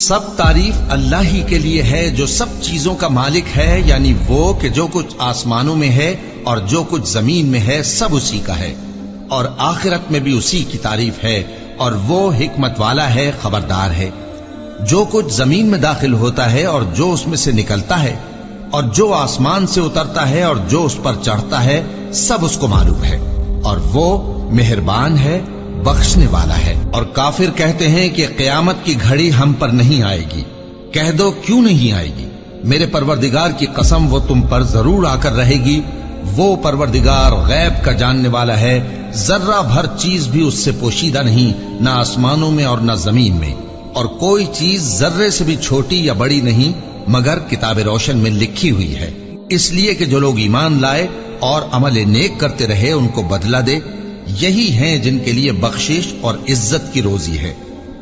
سب تعریف اللہ ہی کے لیے ہے جو سب چیزوں کا مالک ہے، یعنی وہ کہ جو کچھ آسمانوں میں ہے اور جو کچھ زمین میں ہے سب اسی کا ہے، اور آخرت میں بھی اسی کی تعریف ہے، اور وہ حکمت والا ہے، خبردار ہے۔ جو کچھ زمین میں داخل ہوتا ہے اور جو اس میں سے نکلتا ہے، اور جو آسمان سے اترتا ہے اور جو اس پر چڑھتا ہے، سب اس کو معلوم ہے، اور وہ مہربان ہے، بخشنے والا ہے۔ اور کافر کہتے ہیں کہ قیامت کی گھڑی ہم پر نہیں آئے گی۔ کہہ دو کیوں نہیں آئے گی؟ میرے پروردگار کی قسم وہ تم پر ضرور آ کر رہے گی۔ وہ پروردگار غیب کا جاننے والا ہے، ذرہ بھر چیز بھی اس سے پوشیدہ نہیں، نہ آسمانوں میں اور نہ زمین میں، اور کوئی چیز ذرے سے بھی چھوٹی یا بڑی نہیں مگر کتاب روشن میں لکھی ہوئی ہے، اس لیے کہ جو لوگ ایمان لائے اور عمل نیک کرتے رہے ان کو بدلہ دے۔ یہی ہیں جن کے لیے بخشش اور عزت کی روزی ہے،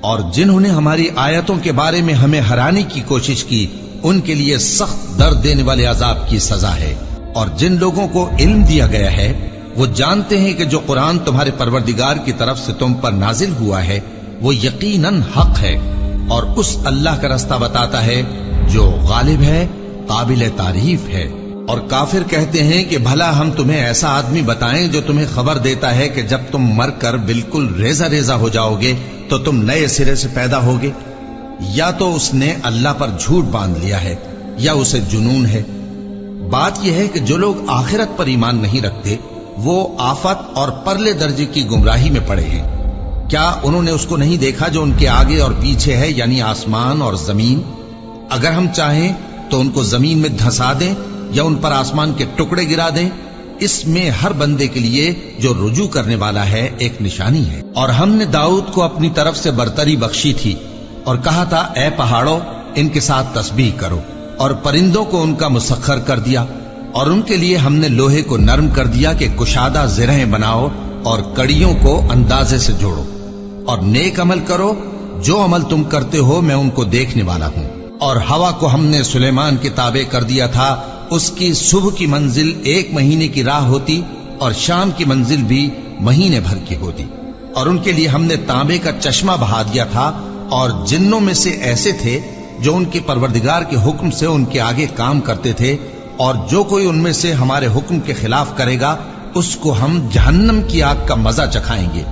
اور جنہوں نے ہماری آیتوں کے بارے میں ہمیں ہرانے کی کوشش کی ان کے لیے سخت درد دینے والے عذاب کی سزا ہے۔ اور جن لوگوں کو علم دیا گیا ہے وہ جانتے ہیں کہ جو قرآن تمہارے پروردگار کی طرف سے تم پر نازل ہوا ہے وہ یقیناً حق ہے، اور اس اللہ کا رستہ بتاتا ہے جو غالب ہے، قابل تعریف ہے۔ اور کافر کہتے ہیں کہ بھلا ہم تمہیں ایسا آدمی بتائیں جو تمہیں خبر دیتا ہے کہ جب تم مر کر بالکل ریزہ ریزہ ہو جاؤ گے تو تم نئے سرے سے پیدا ہوگے؟ یا تو اس نے اللہ پر جھوٹ باندھ لیا ہے یا اسے جنون ہے۔ بات یہ ہے کہ جو لوگ آخرت پر ایمان نہیں رکھتے وہ آفت اور پرلے درجے کی گمراہی میں پڑے ہیں۔ کیا انہوں نے اس کو نہیں دیکھا جو ان کے آگے اور پیچھے ہے، یعنی آسمان اور زمین؟ اگر ہم چاہیں تو ان کو زمین میں دھسا دیں یا ان پر آسمان کے ٹکڑے گرا دیں، اس میں ہر بندے کے لیے جو رجوع کرنے والا ہے ایک نشانی ہے۔ اور ہم نے داؤد کو اپنی طرف سے برتری بخشی تھی اور کہا تھا اے پہاڑوں ان کے ساتھ تسبیح کرو، اور پرندوں کو ان کا مسخر کر دیا، اور ان کے لیے ہم نے لوہے کو نرم کر دیا کہ کشادہ زرہیں بناؤ اور کڑیوں کو اندازے سے جوڑو، اور نیک عمل کرو، جو عمل تم کرتے ہو میں ان کو دیکھنے والا ہوں۔ اور ہوا کو ہم نے سلیمان کے تابع کر دیا تھا، اس کی صبح کی منزل 1 مہینے کی راہ ہوتی اور شام کی منزل بھی مہینے بھر کی ہوتی۔ اور ان کے لیے ہم نے تانبے کا چشمہ بہا دیا تھا، اور جنوں میں سے ایسے تھے جو ان کے پروردگار کے حکم سے ان کے آگے کام کرتے تھے، اور جو کوئی ان میں سے ہمارے حکم کے خلاف کرے گا اس کو ہم جہنم کی آگ کا مزہ چکھائیں گے۔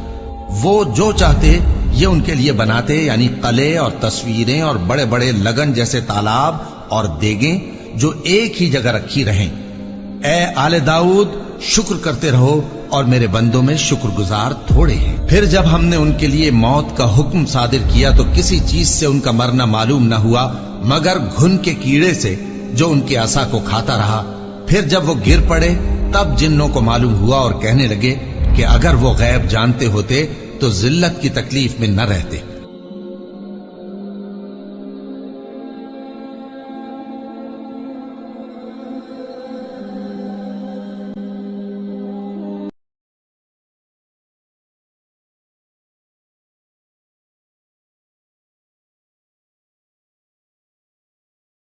وہ جو چاہتے یہ ان کے لیے بناتے، یعنی قلعے اور تصویریں اور بڑے بڑے لگن جیسے تالاب اور دیگیں جو ایک ہی جگہ رکھی رہیں۔ اے آل داؤد شکر کرتے رہو، اور میرے بندوں میں شکر گزار تھوڑے ہیں۔ پھر جب ہم نے ان کے لیے موت کا حکم صادر کیا تو کسی چیز سے ان کا مرنا معلوم نہ ہوا مگر گھن کے کیڑے سے جو ان کے عصا کو کھاتا رہا۔ پھر جب وہ گر پڑے تب جنوں کو معلوم ہوا اور کہنے لگے کہ اگر وہ غیب جانتے ہوتے تو ذلت کی تکلیف میں نہ رہتے۔